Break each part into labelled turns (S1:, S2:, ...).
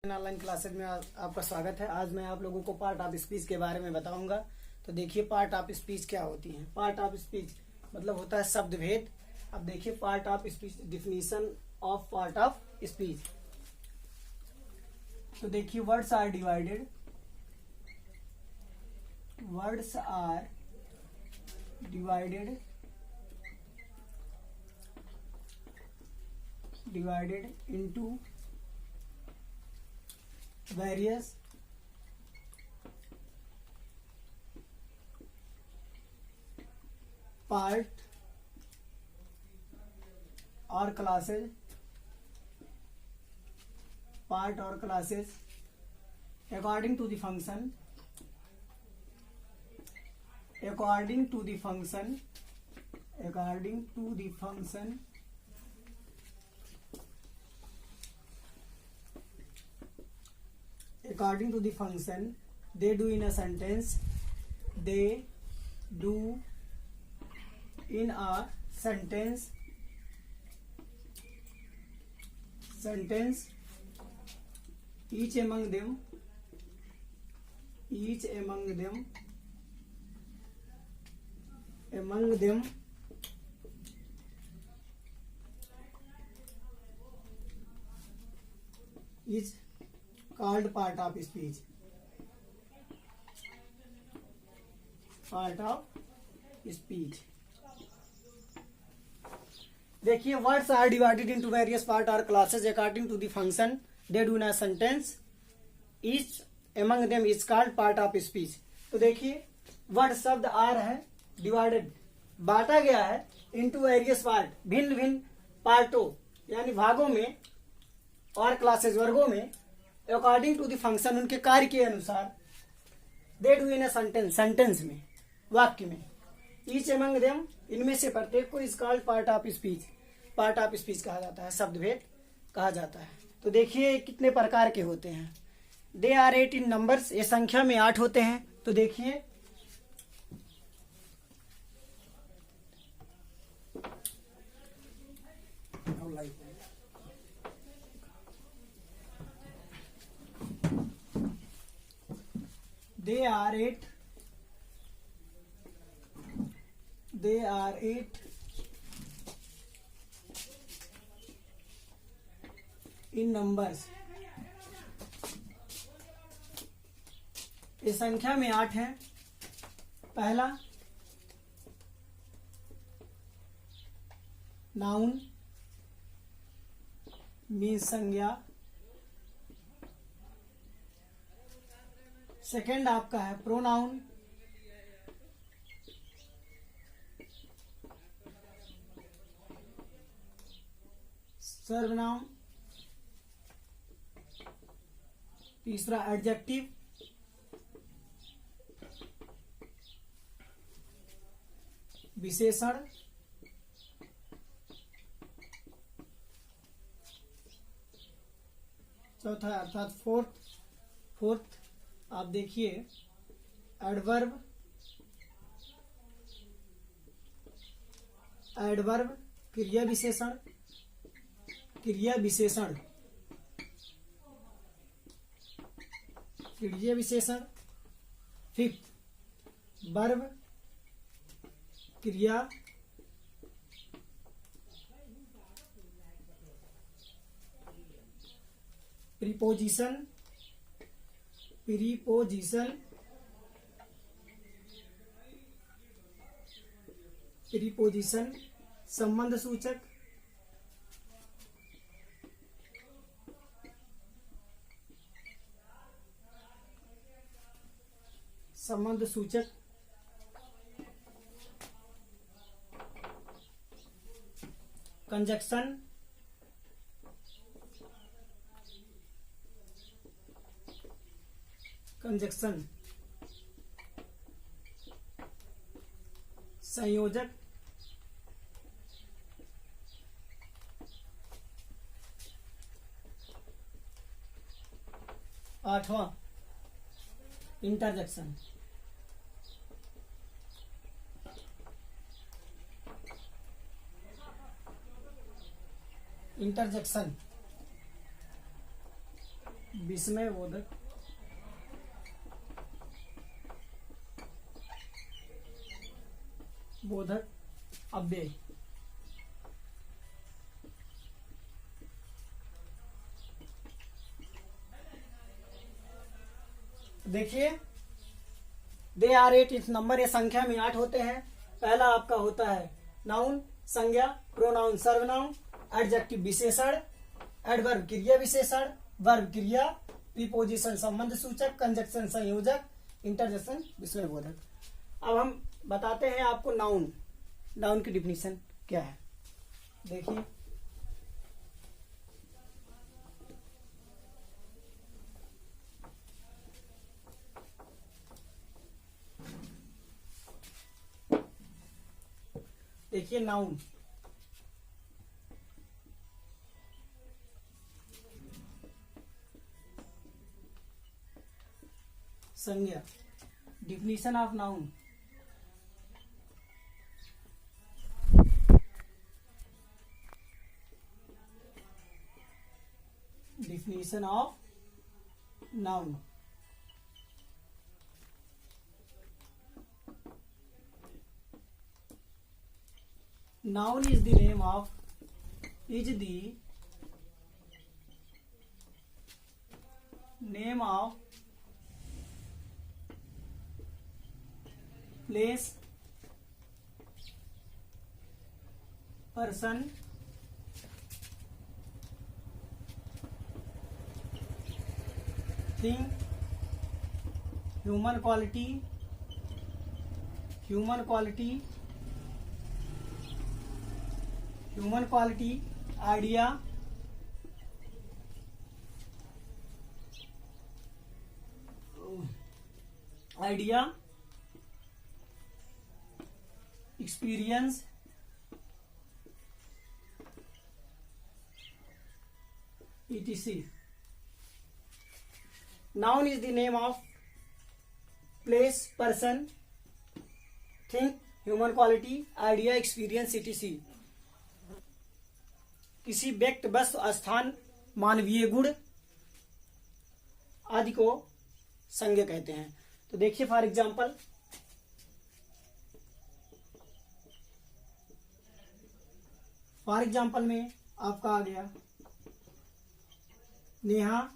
S1: Online classes में आपका स्वागत है। आज मैं आप लोगों को पार्ट ऑफ स्पीच के बारे में बताऊंगा। तो देखिए पार्ट ऑफ स्पीच क्या होती है। पार्ट ऑफ स्पीच मतलब होता है शब्द भेद। अब देखिए part of speech, definition of part of speech. तो देखिए words are divided into various part or classes according to the function they do in a sentence each among them is called part of speech. देखिए words are divided into various part और classes according to the function they do in a sentence each among them is called part of speech. तो देखिए word शब्द are है divided, बांटा गया है into various part, भिन्न भिन्न पार्टों यानी भागों में, और क्लासेस वर्गों में, अकॉर्डिंग टू द फंक्शन उनके कार्य के अनुसार, दे डू इन अ सेंटेंस में, वाक्य में, ईच एमंग देम इनमें से प्रत्येक को is called part of speech कहा जाता है, शब्द भेद कहा जाता है। तो देखिए कितने प्रकार के होते हैं। दे आर 8 इन नंबर्स, ये संख्या में 8 होते हैं। तो देखिए they are eight in numbers, ये संख्या में 8 है। पहला नाउन मीन्स संज्ञा, सेकंड आपका है प्रोनाउन, सर्वनाम, तीसरा एडजेक्टिव, विशेषण, चौथा अर्थात फोर्थ आप देखिए एडवर्ब, क्रिया विशेषण, फिफ्थ वर्ब, क्रिया, प्रीपोजिशन, संबंध सूचक, कंजक्शन, संयोजक, आठवां इंटरजेक्शन, इंटरजेक्शन विस्मय बोधक, बोधक अव्यय। देखिए दे आर 8 इस नंबर, ये संख्या में 8 होते हैं। पहला आपका होता है नाउन संज्ञा, प्रोनाउन सर्वनाउन, एडजेक्टिव विशेषण, एडवर्ब क्रिया विशेषण, वर्ब क्रिया, प्रीपोजिशन संबंध सूचक, कंजक्शन संयोजक, इंटरजेक्शन विस्मय बोधक। अब हम बताते हैं आपको नाउन, नाउन की डिफिनीशन क्या है। देखिए देखिए नाउन संज्ञा, definition of noun, definition of noun। Noun is the name of place, person, thing, human quality, idea, experience, etc. Noun is the name of place, person, thing, human quality, idea, experience, etc. किसी व्यक्ति, वस्तु, स्थान, मानवीय गुण आदि को संज्ञा कहते हैं। तो देखिए फॉर एग्जाम्पल में आपका आ गया नेहा,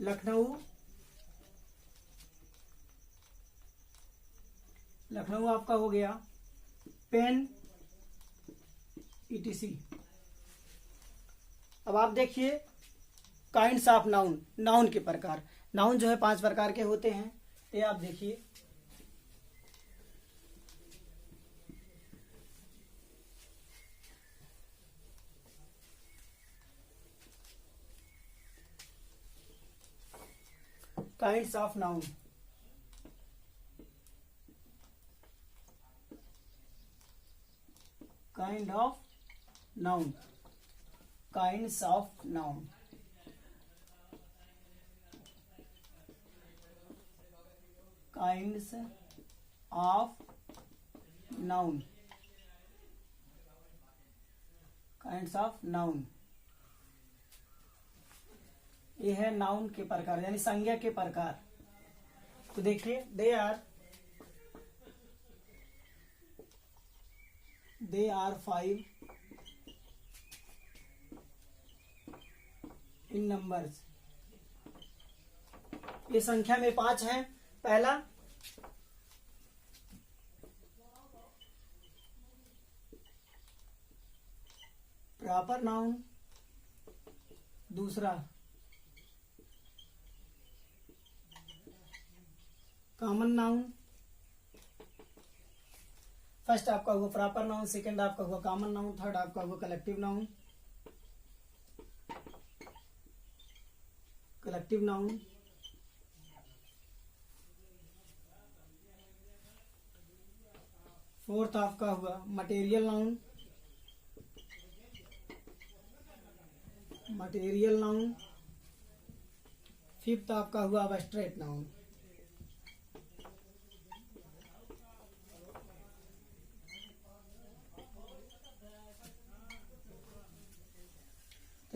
S1: लखनऊ आपका हो गया, पेन, etc। अब आप देखिए काइंड्स ऑफ नाउन, नाउन के प्रकार। नाउन जो है 5 प्रकार के होते हैं। ये आप देखिए kinds of noun. Kind of noun, kinds of noun. Kinds of noun, kinds of noun. ये है नाउन के प्रकार यानी संज्ञा के प्रकार। तो देखिए दे आर 5 इन नंबर्स। ये संख्या में 5 है। पहला प्रॉपर नाउन, दूसरा कॉमन नाउन। फर्स्ट आपका हुआ प्रॉपर नाउन, सेकंड आपका हुआ कॉमन नाउन, थर्ड आपका हुआ कलेक्टिव नाउन। फोर्थ आपका हुआ मटेरियल नाउन। फिफ्थ आपका हुआ एब्स्ट्रैक्ट नाउन।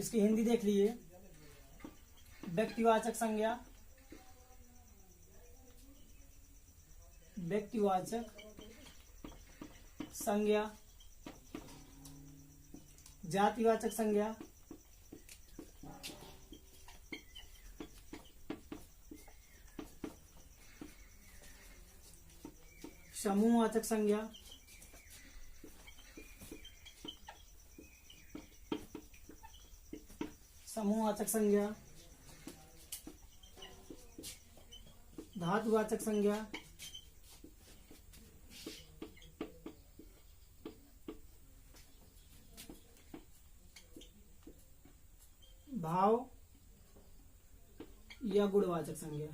S1: इसकी हिंदी देख लीजिए। व्यक्तिवाचक संज्ञा, व्यक्तिवाचक संज्ञा, जातिवाचक संज्ञा, समूहवाचक संज्ञा, समूहवाचक संज्ञा, धातुवाचक संज्ञा, भाव या गुणवाचक संज्ञा।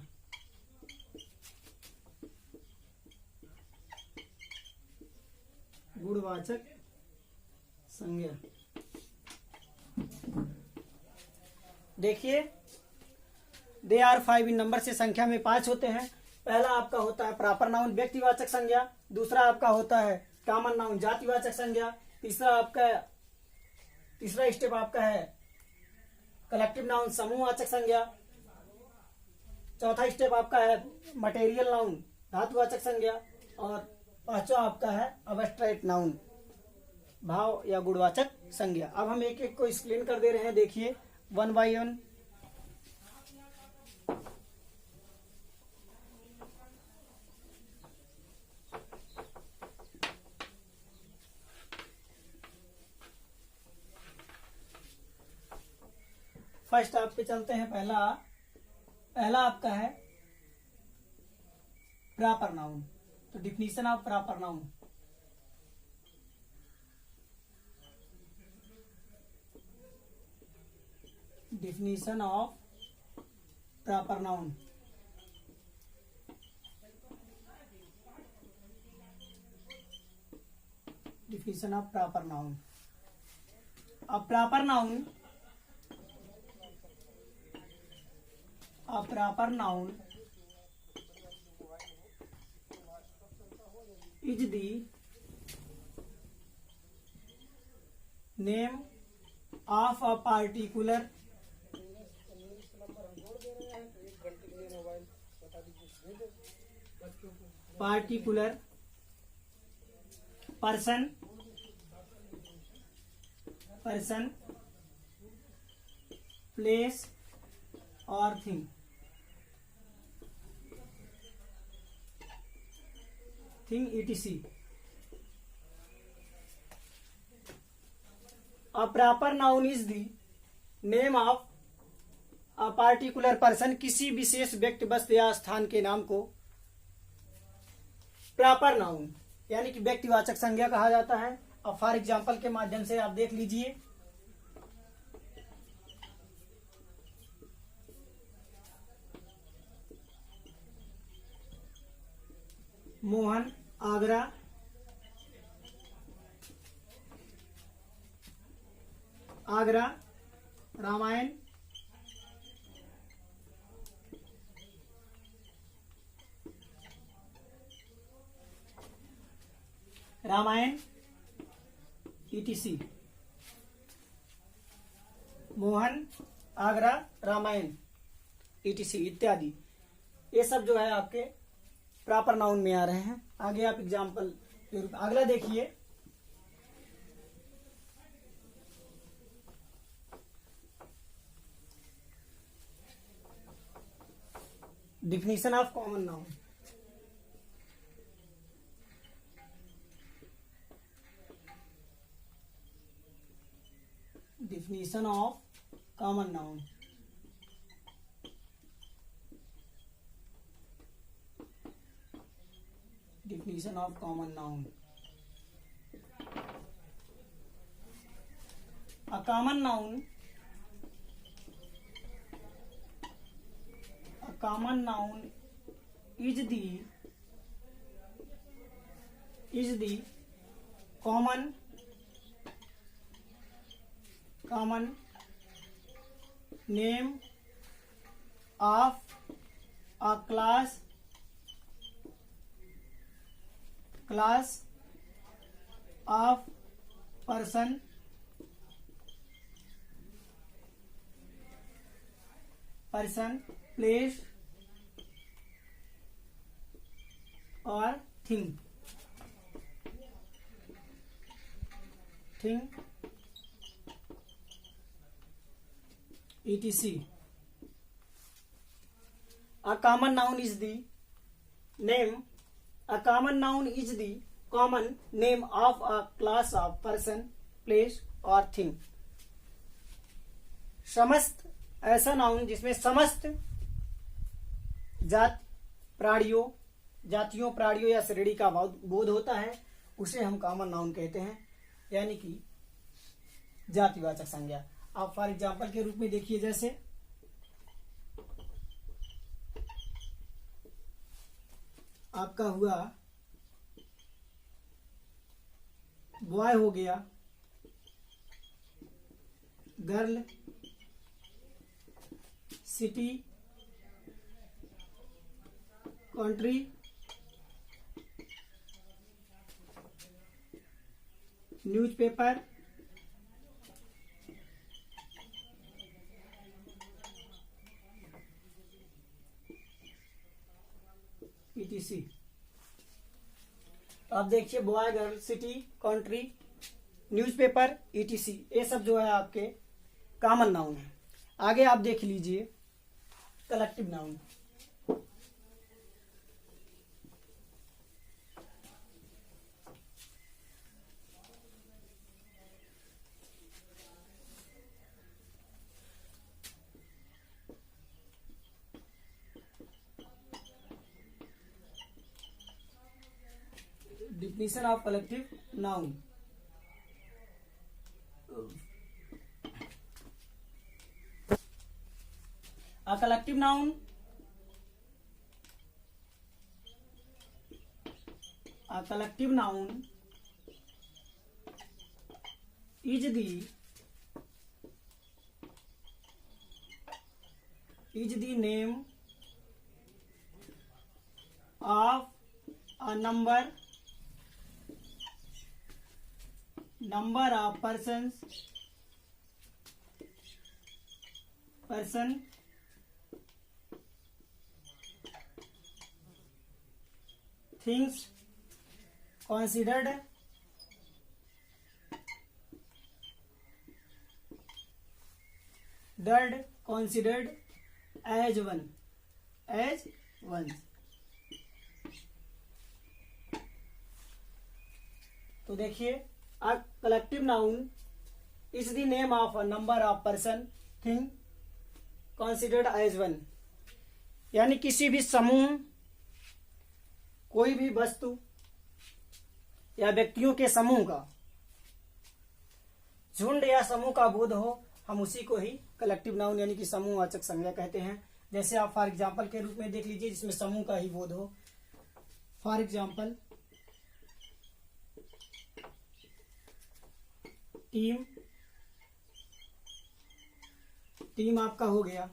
S1: गुणवाचक संज्ञा। देखिए दे आर 5 इन नंबर से, संख्या में 5 होते हैं। पहला आपका होता है प्रॉपर नाउन व्यक्तिवाचक संज्ञा, दूसरा आपका होता है कॉमन नाउन जातिवाचक संज्ञा, तीसरा स्टेप आपका है कलेक्टिव नाउन समूहवाचक संज्ञा, चौथा स्टेप आपका है मटेरियल नाउन धातुवाचक संज्ञा, और पांचवा आपका है अबस्ट्रैक्ट नाउन भाव या गुणवाचक संज्ञा। अब हम एक एक को एक्सप्लेन कर दे रहे हैं, देखिए 1 by 1। फर्स्ट आप पे चलते हैं। पहला आपका है प्रॉपर नाउन। तो definition of proper noun, definition of proper noun। definition of proper noun। अब proper noun is the name of a particular person, place or thing। etc। A proper noun is the name of a particular person, किसी विशेष व्यक्ति वस्तु या स्थान के नाम को proper noun यानी कि व्यक्तिवाचक संज्ञा कहा जाता है। अब फॉर एग्जाम्पल के माध्यम से आप देख लीजिए। मोहन आगरा, रामायण, etc। मोहन आगरा रामायण etc इत्यादि, ये सब जो है आपके प्रॉपर नाउन में आ रहे हैं। आगे आप एग्जाम्पल अगला देखिए। Definition of common noun. definition of common noun। definition of common noun। A common noun is the common name of a class of person person, place or thing. etc. A common noun is the name. A common noun is the common name of a class of person, place or thing. समस्त ऐसा noun जिसमें समस्त जातियों प्राणियों या श्रेणी का बोध होता है, उसे हम कॉमन नाउन कहते हैं, यानी कि जातिवाचक संज्ञा. आप फॉर एग्जाम्पल के रूप में देखिए, जैसे आपका हुआ बॉय, हो गया girl, city, country, newspaper, etc. आप देखिए boy, girl, city, country, newspaper, etc. ये सब जो है आपके कॉमन नाउन है. आगे आप देख लीजिए collective noun. Definition of collective noun. A collective noun is the name of a number of person, things considered as one. तो देखिए, a collective noun is the name of a number of person, thing considered as one. यानी किसी भी समूह, कोई भी वस्तु या व्यक्तियों के समूह का, झुंड या समूह का बोध हो, हम उसी को ही कलेक्टिव नाउन यानी कि समूहवाचक संज्ञा कहते हैं. जैसे आप फॉर एग्जाम्पल के रूप में देख लीजिए, जिसमें समूह का ही बोध हो. फॉर एग्जाम्पल टीम आपका हो गया,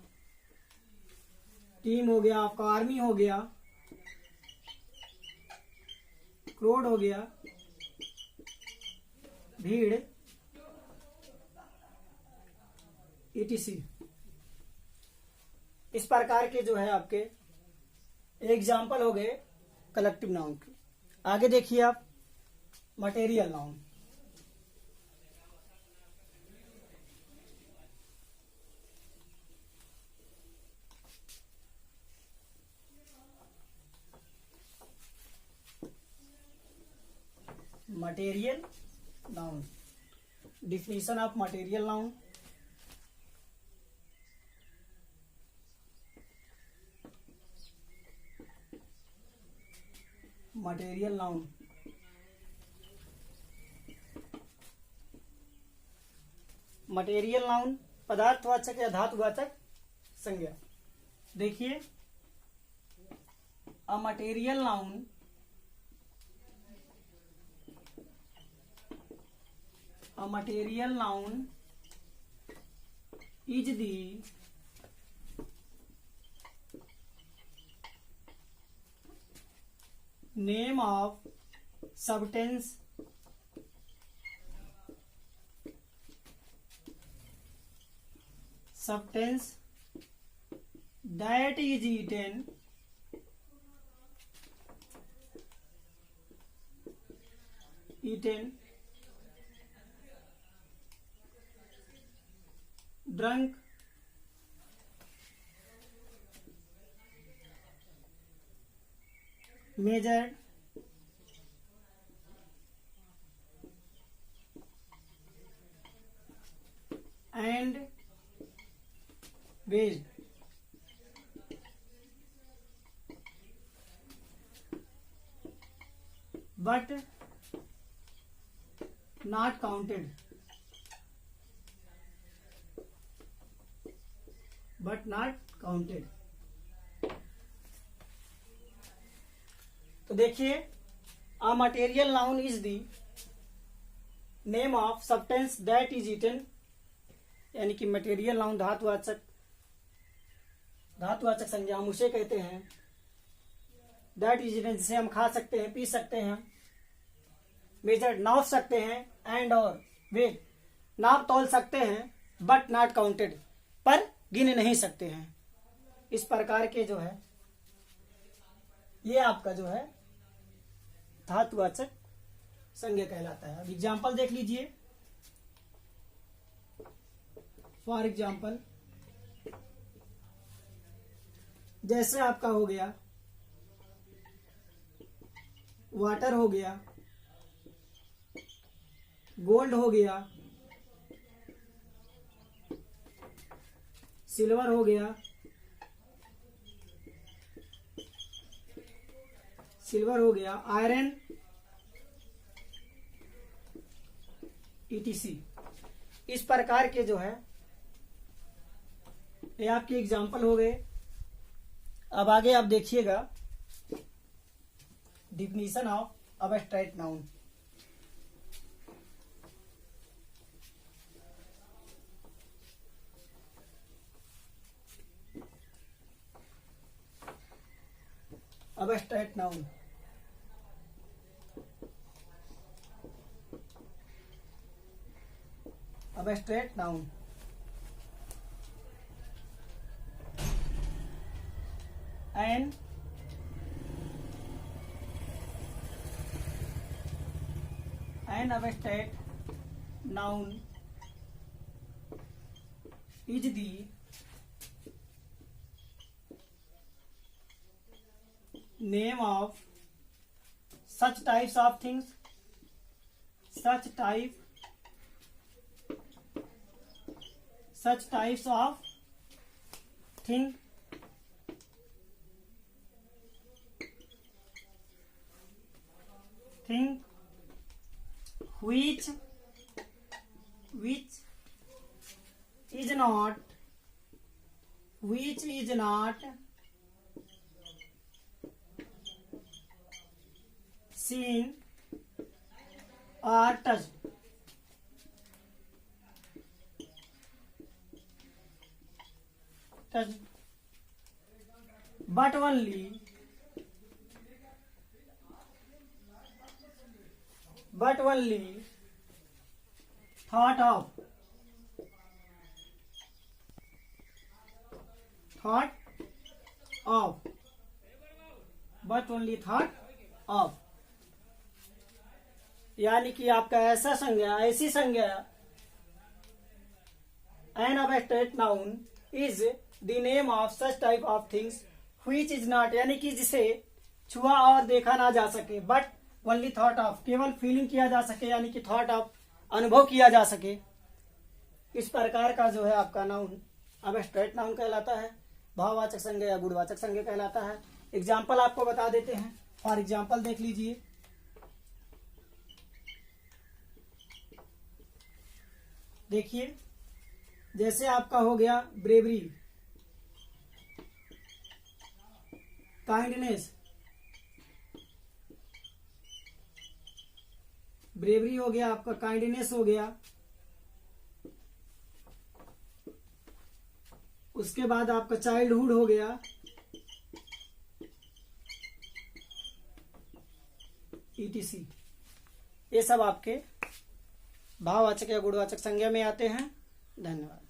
S1: टीम हो गया आपका, आर्मी हो गया, क्रोड हो गया, भीड़, etc. इस प्रकार के जो है आपके एग्जाम्पल हो गए कलेक्टिव नाउन के. आगे देखिए आप material noun. Material noun. Definition of material noun. Material noun पदार्थवाचक या धातुवाचक संज्ञा. देखिए, a material noun is the name of substance that is eaten drunk, measured, and weighed. But not counted. But not counted. तो देखिए, a material noun is the name of substance that is eaten, यानी कि material noun धातुवाचक संज्ञा हम उसे कहते हैं that is eaten, जिसे हम खा सकते हैं, पी सकते हैं, मेजर्ड नाप सकते हैं, एंड और वेट नाप तौल सकते हैं, बट नॉट काउंटेड पर गिन नहीं सकते हैं। इस प्रकार के जो है ये आपका जो है धातुवाचक संज्ञा कहलाता है। अब एग्जाम्पल देख लीजिए। फॉर एग्जाम्पल, जैसे आपका हो गया वाटर, हो गया गोल्ड, हो गया सिल्वर, हो गया आयरन, etc। इस प्रकार के जो है ये आपके एग्जाम्पल हो गए। अब आगे आप देखिएगा definition of abstract noun. abstract noun, abstract noun, an abstract noun is the name of such types of things, such types of thing which is not seen or touched, but only thought of, but only thought of, यानी कि आपका ऐसा संज्ञा, ऐसी संज्ञा an abstract noun is the name of such type of things which is not, यानी कि जिसे छुआ और देखा ना जा सके, बट ओनली थॉट ऑफ, केवल फीलिंग किया जा सके, यानी कि थॉट ऑफ, अनुभव किया जा सके। इस प्रकार का जो है आपका नाउन अबस्ट्रैक्ट नाउन कहलाता है, भाववाचक संज्ञा या गुणवाचक संज्ञा कहलाता है। एग्जाम्पल आपको बता देते हैं। फॉर एग्जाम्पल देख लीजिए। देखिए, जैसे आपका हो गया ब्रेवरी, काइंडनेस, ब्रेवरी हो गया आपका, काइंडनेस हो गया, उसके बाद आपका चाइल्डहुड हो गया, etc। ये सब आपके भाववाचक या गुणवाचक संज्ञा में आते हैं। धन्यवाद।